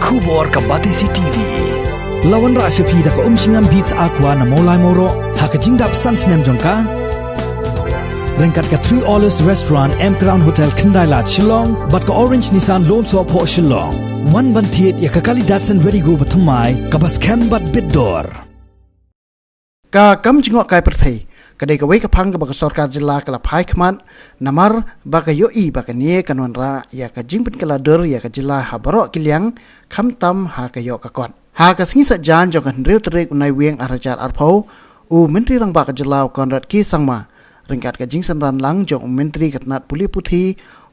Kubor ka Batisi TV. Lawan ra sepi da ka singam beats aqua na molai moro ha ka jingdap sans nem jongka. Rengkat ka 3 Olives Restaurant M Crown Hotel Kendai Lat Shillong bat ka Orange Nissan Lone So Po Shillong. One ban thiet ya ka kali Datsun Ready Go bathamai ka bas kem bat bidor. Ka kam jingok kai perthai kadai ka wei ka phang ka baka sarkar jilla kala phai khman namar baka yoi baka nie kanwan ra ya ka jingpin kala dor ya ka jilla habaro kiliang kham tam ha ka yo ka kon ha ka singi sa jan jong kan real trek unai weng arajar arpau u menteri rang baka jilla konrad ki sangma ringkat ka jing sanran lang jong menteri katnat puli puthi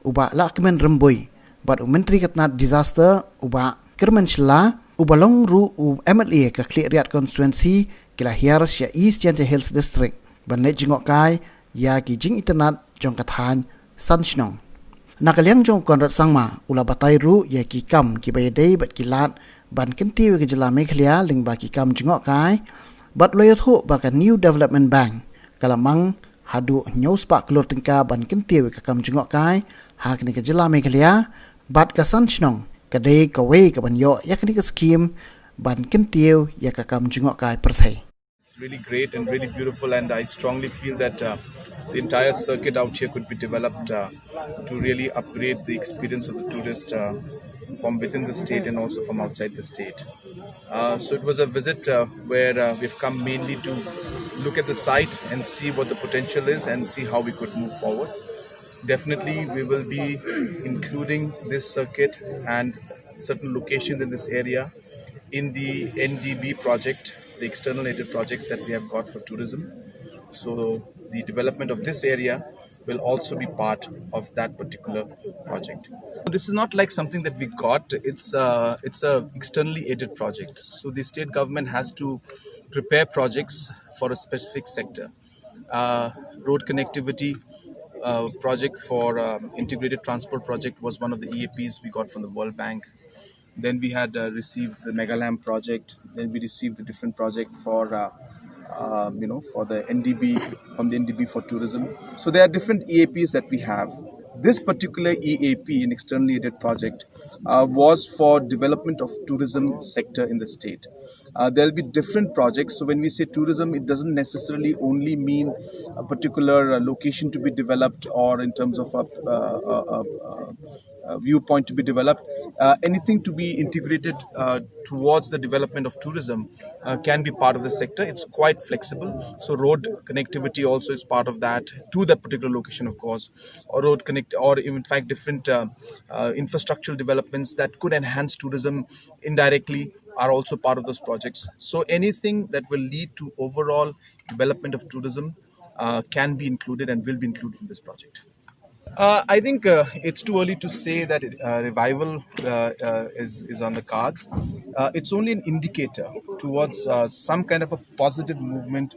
uba la kemen remboi bat menteri katnat disaster uba kermen shila ubalong ru u MLA ka kli riat constituency kila hiar sia East Jante Hills District ban le jingok kai ya ki jing internet jong kathan san shnong nakaliang jong konrat sangma ula batai ru ya ki kam ki bay dei bat ki lat ban kenti we ki jela mekhlia ling ba ki kam jingok kai bat loyo thu ba ka New Development Bank kalamang hadu news pa klor tingka ban kenti we ka kam jingok kai ha kini ka jela mekhlia bat ka san shnong ka dei ka we ka ban yo ya kini ka scheme ban kenti ya ka kam jingok kai perthai. It's really great and really beautiful, and I strongly feel that the entire circuit out here could be developed to really upgrade the experience of the tourist from within the state and also from outside the state. So it was a visit where we've come mainly to look at the site and see what the potential is and see how we could move forward. Definitely we will be including this circuit and certain locations in this area in the NDB project, the external aided projects that we have got for tourism. So the development of this area will also be part of that particular project. This is not like something that we got, it's a externally aided project. So the state government has to prepare projects for a specific sector. Road connectivity project for integrated transport project was one of the EAPs we got from the World Bank. Then we had received the Megalam project. Then we received the different project for for the NDB, from the NDB for tourism. So there are different EAPs that we have. This particular EAP, an externally aided project, was for development of tourism sector in the state. There will be different projects. So when we say tourism, it doesn't necessarily only mean a particular location to be developed or in terms of a viewpoint to be developed. Anything to be integrated towards the development of tourism can be part of the sector. It's quite flexible. So road connectivity also is part of that, to that particular location, of course, or road connect, or in fact different infrastructural developments that could enhance tourism indirectly are also part of those projects. So anything that will lead to overall development of tourism can be included and will be included in this project. I think it's too early to say that revival is on the cards. It's only an indicator towards some kind of a positive movement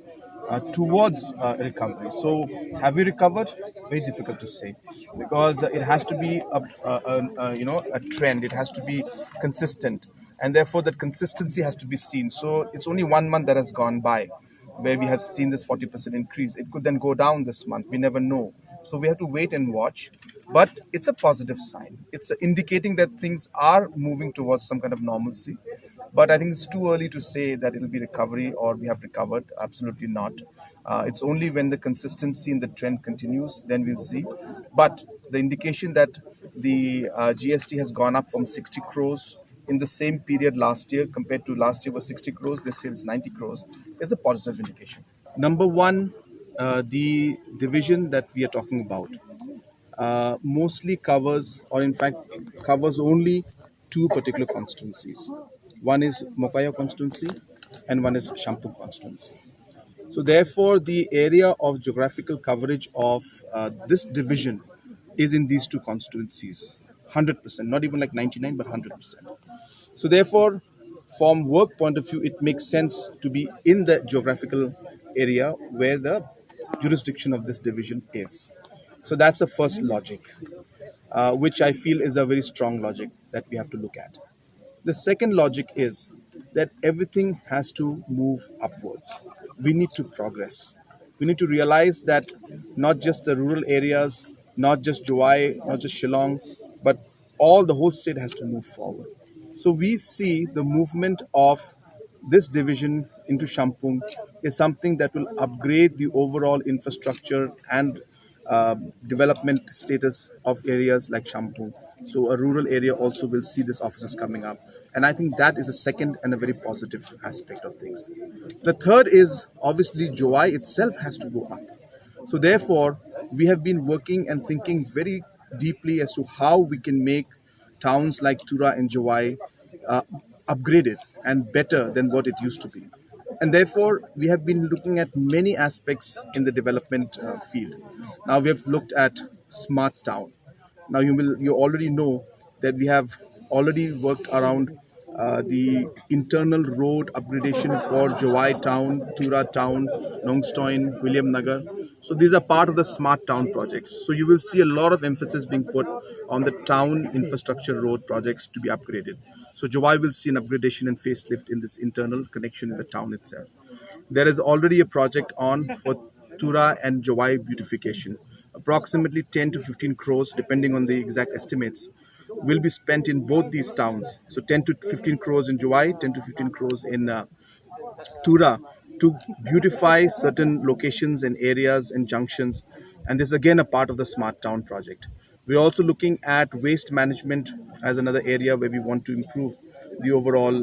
towards recovery. So, have we recovered? Very difficult to say, because it has to be a trend. It has to be consistent, and therefore that consistency has to be seen. So, it's only 1 month that has gone by where we have seen this 40% increase. It could then go down this month. We never know. So we have to wait and watch. But it's a positive sign. It's indicating that things are moving towards some kind of normalcy. But I think it's too early to say that it'll be recovery or we have recovered. Absolutely not. It's only when the consistency in the trend continues, then we'll see. But the indication that the GST has gone up from 60 crores in the same period last year compared to last year was 60 crores, this year is 90 crores, is a positive indication. Number one, the division that we are talking about mostly covers, or in fact covers only two particular constituencies. One is Mokaya constituency and one is Shampoo constituency. So therefore, the area of geographical coverage of this division is in these two constituencies, 100%, not even like 99, but 100%. So therefore, from work point of view, it makes sense to be in the geographical area where the jurisdiction of this division is. So that's the first logic, which I feel is a very strong logic that we have to look at. The second logic is that everything has to move upwards. We need to progress. We need to realize that not just the rural areas, not just Jowai, not just Shillong, but the whole state has to move forward. So we see the movement of this division into Shampung is something that will upgrade the overall infrastructure and development status of areas like Shampung. So a rural area also will see these offices coming up. And I think that is a second and a very positive aspect of things. The third is obviously Jowai itself has to go up. So therefore, we have been working and thinking very deeply as to how we can make towns like Tura and Jowai uh, upgraded and better than what it used to be. And therefore, we have been looking at many aspects in the development field. Now we have looked at smart town. Now you already know that we have already worked around the internal road upgradation for Jowai town, Tura town, Nongstoin, William Nagar. So these are part of the smart town projects. So you will see a lot of emphasis being put on the town infrastructure road projects to be upgraded. So Jowai will see an upgradation and facelift in this internal connection in the town itself. There is already a project on for Tura and Jowai beautification. Approximately 10 to 15 crores, depending on the exact estimates, will be spent in both these towns. So 10 to 15 crores in Jowai, 10 to 15 crores in Tura to beautify certain locations and areas and junctions. And this is again a part of the Smart Town project. We're also looking at waste management as another area where we want to improve the overall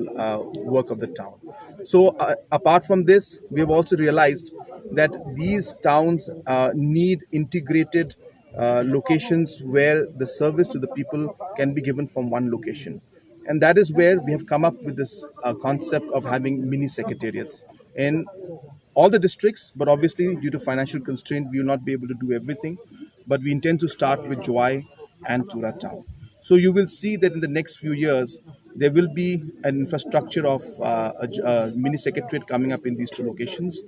work of the town. So, apart from this, we have also realized that these towns need integrated locations where the service to the people can be given from one location. And that is where we have come up with this concept of having mini secretariats in all the districts, but obviously due to financial constraint, we will not be able to do everything. But we intend to start with Jowai and Tura town. So you will see that in the next few years, there will be an infrastructure of a mini secretariat coming up in these two locations.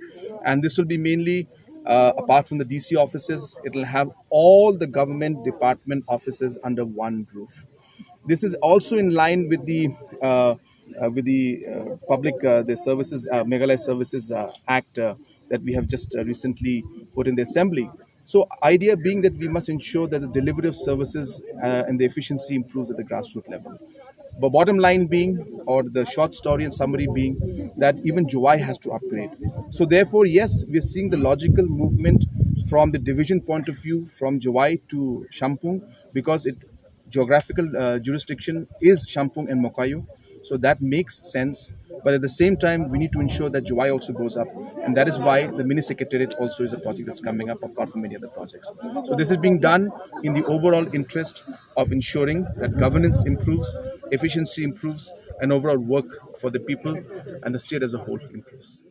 And this will be mainly, apart from the DC offices, it will have all the government department offices under one roof. This is also in line with the public the services Meghalaya Services Act that we have just recently put in the assembly. So, idea being that we must ensure that the delivery of services and the efficiency improves at the grassroots level. But bottom line being, or the short story and summary being, that even Jowai has to upgrade. So therefore, yes, we're seeing the logical movement from the division point of view from Jowai to Shampung because it geographical jurisdiction is Shampung and Mokayu. So that makes sense. But at the same time, we need to ensure that Jowai also goes up. And that is why the mini secretariat also is a project that's coming up apart from many other projects. So this is being done in the overall interest of ensuring that governance improves, efficiency improves, and overall work for the people and the state as a whole improves.